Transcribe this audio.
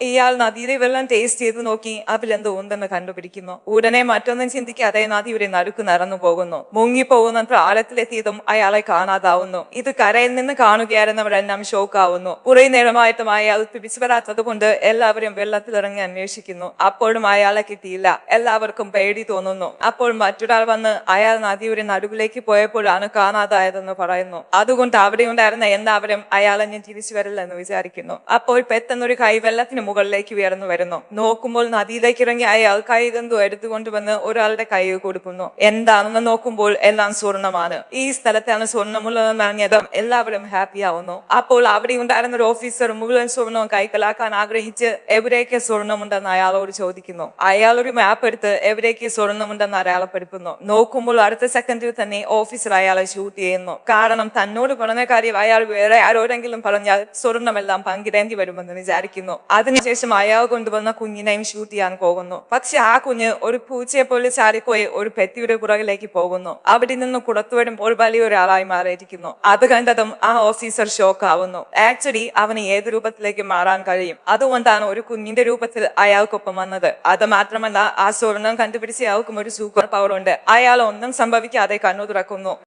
ഇയാൾ നദിയിലെ വെള്ളം ടേസ്റ്റ് ചെയ്ത് നോക്കി അതിലെന്തോ ഉണ്ടെന്ന് കണ്ടുപിടിക്കുന്നു. ഉടനെ മറ്റൊന്നും ചിന്തിക്കാതെ നദിയുടെ നടുക്ക് നടന്നു പോകുന്നു. മുങ്ങിപ്പോകുന്ന ആഴത്തിലെത്തിയതും അയാളെ കാണാതാവുന്നു. ഇത് കരയിൽ നിന്ന് കാണുകയായിരുന്നവരെല്ലാം ഷോക്കാവുന്നു. കുറെ നേരമായിട്ടും അയാൾ തിരിച്ചു വരാത്തത് കൊണ്ട് എല്ലാവരും വെള്ളത്തിലിറങ്ങി അന്വേഷിക്കുന്നു. അപ്പോഴും അയാളെ കിട്ടിയില്ല. എല്ലാവർക്കും പേടി തോന്നുന്നു. അപ്പോൾ മറ്റൊരാൾ വന്ന് അയാൾ നദിയുടെ നടുവിലേക്ക് പോയപ്പോഴാണ് കാണാതായതെന്ന് പറയുന്നു. അതുകൊണ്ട് അവിടെ ഉണ്ടായിരുന്ന എല്ലാവരും അയാളെ ഞാൻ തിരിച്ചു വരില്ലെന്ന് വിചാരിക്കുന്നു. അപ്പോൾ പെട്ടെന്നൊരു കൈ വെള്ളത്തിന് മുകളിലേക്ക് ഉയർന്നു വരുന്നു. നോക്കുമ്പോൾ നദിയിലേക്ക് ഇറങ്ങി അയാൾ കൈ എന്തോ എടുത്തുകൊണ്ടുവന്ന് ഒരാളുടെ കൈ കൊടുക്കുന്നു. എന്താണെന്ന് നോക്കുമ്പോൾ എല്ലാം സ്വർണ്ണമാണ്. ഈ സ്ഥലത്താണ് സ്വർണ്ണമുള്ളതെന്ന് അറിഞ്ഞതും എല്ലാവരും ഹാപ്പി ആവുന്നു. അപ്പോൾ അവിടെ ഉണ്ടായിരുന്ന ഒരു ഓഫീസർ മുഴുവൻ സ്വർണവും കൈക്കലാക്കാൻ ആഗ്രഹിച്ച് എവിടേക്ക് സ്വർണ്ണമുണ്ടെന്ന് അയാളോട് ചോദിക്കുന്നു. അയാൾ ഒരു മാപ്പ് എടുത്ത് എവിടേക്ക് സ്വർണ്ണമുണ്ടെന്ന് അടയാളപ്പെടുത്തുന്നു. നോക്കുമ്പോൾ അടുത്ത സെക്കൻഡിൽ തന്നെ ഓഫീസർ അയാളെ ഷൂട്ട് ചെയ്യുന്നു. കാരണം തന്നോട് പറഞ്ഞ കാര്യം അയാൾ വേറെ ആരോടെങ്കിലും പറഞ്ഞാൽ സ്വർണ്ണമെല്ലാം പങ്കിടേണ്ടി വരുമെന്ന് വിചാരിക്കുന്നു. അതിനുശേഷം അയാൾ കൊണ്ടുവന്ന കുഞ്ഞിനെയും ഷൂട്ട് ചെയ്യാൻ പോകുന്നു. പക്ഷെ ആ കുഞ്ഞ് ഒരു പൂച്ചയെ പോലെ ചാടിപ്പോയി ഒരു പെട്ടിയുടെ പുറകിലേക്ക് പോകുന്നു. അവിടെ നിന്ന് പുറത്തു വരുമ്പോൾ വലിയൊരാളായി മാറിയിരിക്കുന്നു. അത് കണ്ടതും ആ ഓഫീസർ ഷോക്ക് ആവുന്നു. ആക്ച്വലി അവന് ഏത് രൂപത്തിലേക്ക് മാറാൻ കഴിയും. അതുകൊണ്ടാണ് ഒരു കുഞ്ഞിന്റെ രൂപത്തിൽ അയാൾക്കൊപ്പം വന്നത്. അത് മാത്രമല്ല ആ സ്വർണം കണ്ടുപിടിച്ച അയാൾക്കും ഒരു സൂപ്പർ പവർ ഉണ്ട്. അയാൾ ഒന്നും സംഭവിക്കാതെ കണ്ണു തുറക്കുന്നു.